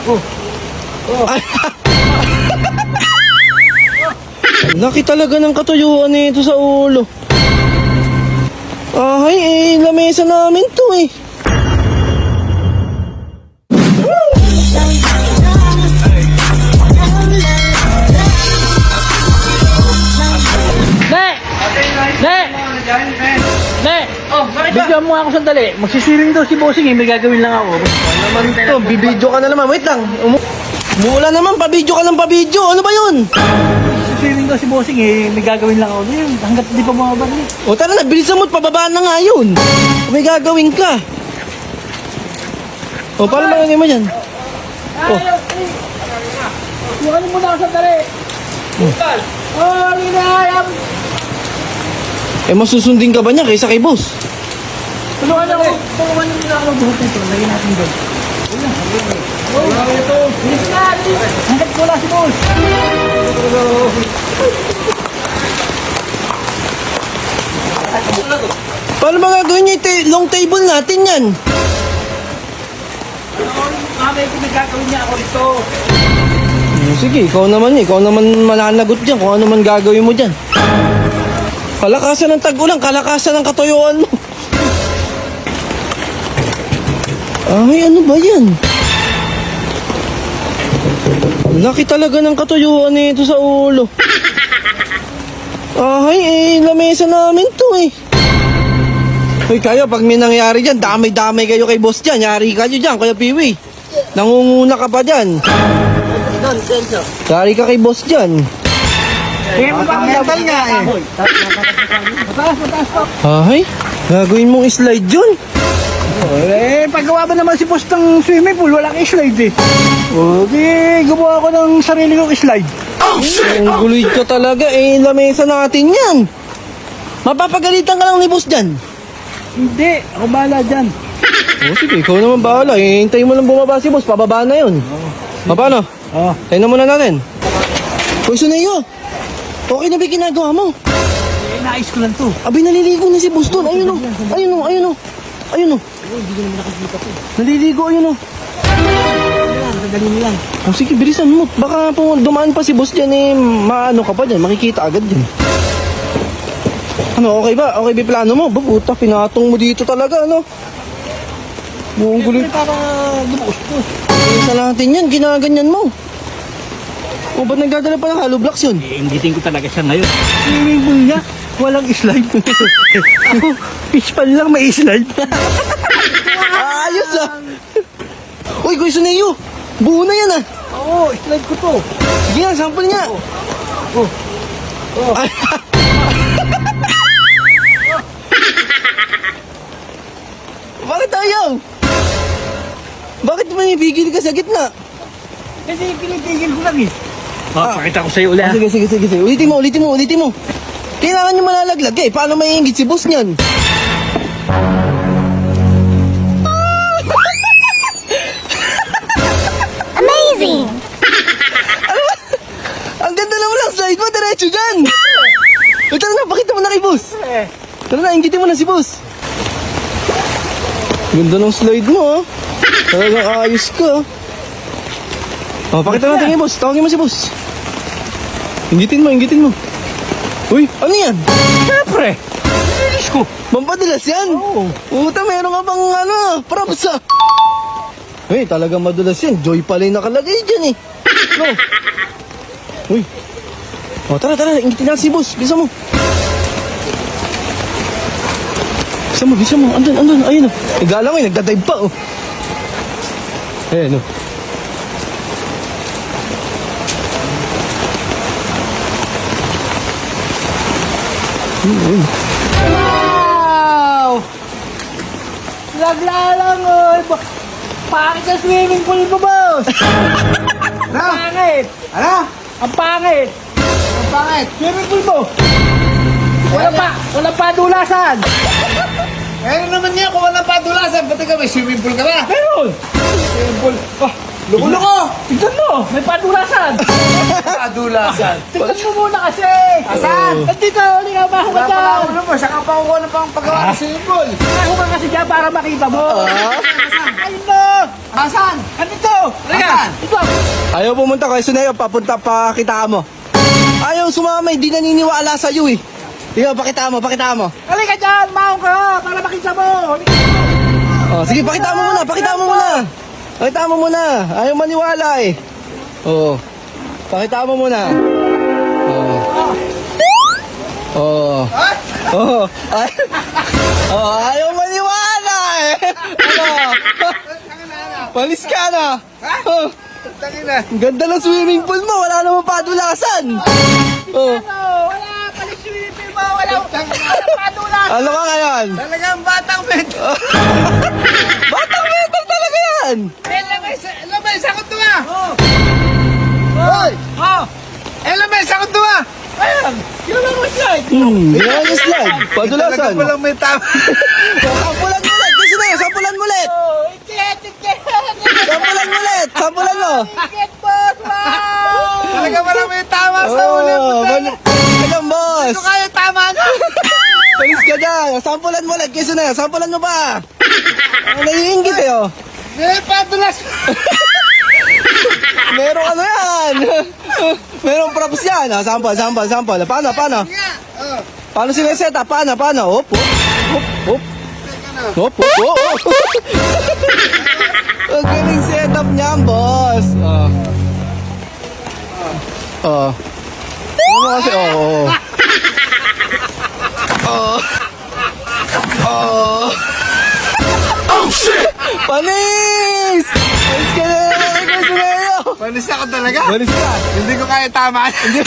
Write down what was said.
Oh. Laki talaga ng katuyuan nito sa ulo. Ay, lamesa namin to eh. Bigyan mo ako sandali. Magsisiring daw si Bossing eh. May gagawin lang ako. Naman to, bibidyo ka na naman. Wait lang. Mula naman, pabidyo ka ng pabidyo. Ano ba yun? Magsisiring daw si Bossing eh. May gagawin lang ako. Yun, hanggat di pa bumabalik. O tara na, bilisan mo't pababaan na nga yun. May gagawin ka. O, paano ba mo dyan? Oh. Bukan mo muna ako sandali. Oh, linayam. Eh, masusundin ka ba niya kaysa kay boss? Tulungan ako. Tulungan nyo nila ako magbuhot nito. Lagyan natin doon. Oh, bilis na. Hanggat ko lang si boss. Paano ba gagawin niya long table natin yan? Mamay ko may gagawin niya ako dito. Sige, ikaw naman mananagot dyan kung ano man gagawin mo dyan. Kalakasan ng tag-ulang, kalakasan ng katuyuan mo. Ay, ano ba yan? Laki talaga ng katuyuan nito sa ulo. Ay, lamesa namin to eh. Hoy kayo, pag may nangyari dyan, damay-damay kayo kay boss dyan. Yari kayo dyan, Kuya Piwi. Nangunguna ka pa dyan. Yari ka kay boss dyan. Kaya mo ba mental nga eh. Mataas pa. Ay, gagawin mong slide yun. Eh, paggawa ba naman si boss ng swimming pool, walang slide eh. O, di, gumawa ko ng sarili kong slide. Ang guloy ka talaga eh, lamesa natin yan. Mapapagalitan ka lang ni boss dyan. Hindi, ako bahala dyan. Sige, ikaw naman bahala. Hintayin mo lang bumaba si boss, pababa na yun. Paano? Oh. Tayo na muna natin. Uy, Suneyo, okay na ba ginagawa mo? Eh, nais ko lang to. Abi, naliligo na si boss doon. Ayun o, ayun o, ayun o. Ayun o. Hindi ko naman nakikita to. Naliligo, ayun o. Kadali mo lang. Sige, bilisan mo. Baka dumaan pa si boss dyan eh, maano ka pa dyan, makikita agad dyan. Ano, okay ba? Okay ba yung plano mo? Puta, pinatong mo dito talaga, ano? Buong gulo. Siyempre, para gumuos to. Sa natin yan, ginaganyan mo. O ba't nagdadala pa ng hollow blocks yun? Iingitin ko talaga siya ngayon. Swimming pool niya, walang slide. Ako, fishpan lang may slide. Ayos ah! Uy, Kuya Suneyo! Buo na yan ah! Oo, slide ko to. Sige nga, sample nga! Oh. Ay. Bakit ayaw? Bakit manipigil ka sa gitna? Kasi pinipigil ko lang eh. Pakita ko sa'yo ulit. Sige. Ulitin mo. Kailangan nyo malalaglag eh. Paano maiingit si boss niyan? Amazing! Ang ganda naman lang slide mo, diretso dyan! Tara na, pakita mo na kay boss. Tara na, inggitin mo na si boss. Ganda ng slide mo ah. Talagang ayos ka. Oh, pakita natin kay boss. Tawagin mo si boss. Inggitin mo. Uy, ano yan? Siyempre. Linis ko. Mampadalas yan? Oo. Puta, meron ka pang props ah. Uy, talagang madulas yan. Joy pala yung nakalagay dyan eh. No? Uy. Oh, tara. Ingitin natin si boss. Bisa mo. Andun. Ayun oh. Igala ko eh. Nagdadive pa oh. Ayan oh. Wow! Laglalang oh. Pangit ang swimming pool ko, boss. Pangit. Ano? Ang pangit. Ang pangit. Swimming pool mo. Wala pa dulasan. Meron naman niya kung walang padulasan. Pati ka may swimming pool ka ba? Meron. Swimming pool. Oh, luko-luko! Tignan mo, may padulasan. Padulasan. Tignan mo muna kasi. Asan? Nandito, hindi ka ba ako Wala pa dyan? na ulo mo. Saka pa kukuha na pang paggawa ng swimming pool. Ako ka kasi dyan para makita mo. Ayun na! Asan? Andito! Asan? Ito! Ayaw pumunta kay Suneo, papunta pa kita mo. Ayaw sumama, hindi naniniwala sa'yo eh. Ikaw, pakita mo, pakita mo. Halika dyan! Maong ka! Para makita mo! Halika dyan! Oh, sige, pakita mo muna, pakita mo muna. Pakita mo muna. Ayaw maniwala eh. Oo. Pakita mo muna. Oo. Oo. Oo. Ay. Oh, ayaw maniwala eh. Ano? Palis ka na. Oh, Tangina. ang ganda ng swimming pool mo, wala namang padulasan. Oh. Ano? Wala ka ni swimming mo! Wala padulas! Ano ka ngayon? Talagang batang meto. Batang metal talaga yan. Lamay, sakot to ah. Hoy! Oh! Lamay, sakot to ah. Ayan! Ginawa mo slide! Ginawa niya slide. Padulasan. Talagang walang may tama. Sampulan mo ulit. Kasi na, sampulan mo ulit. Oh! Iket! Iket! Sampulan mo ulit. Sampulan mo. Iket, boss! Wow! Talagang walang may tama sa ulit. Alam, boss. Ito kaya tama na. Palis ka dyan. Sampulan mo ulit. Kasi na, sampulan mo pa. Naiingit eh, oh. May padulas. Merong ano yan. Merong props yan. Ah, sample. Paano? Nga. Paano sineset up? Paano? Hop. Hop. Ang galing setup niyan, boss. Ano kasi? Oh, shit! Panis! Panis ka na naman kay Suneo! Panis ako talaga. Panis ka! Hindi ko kaya tama. Hindi.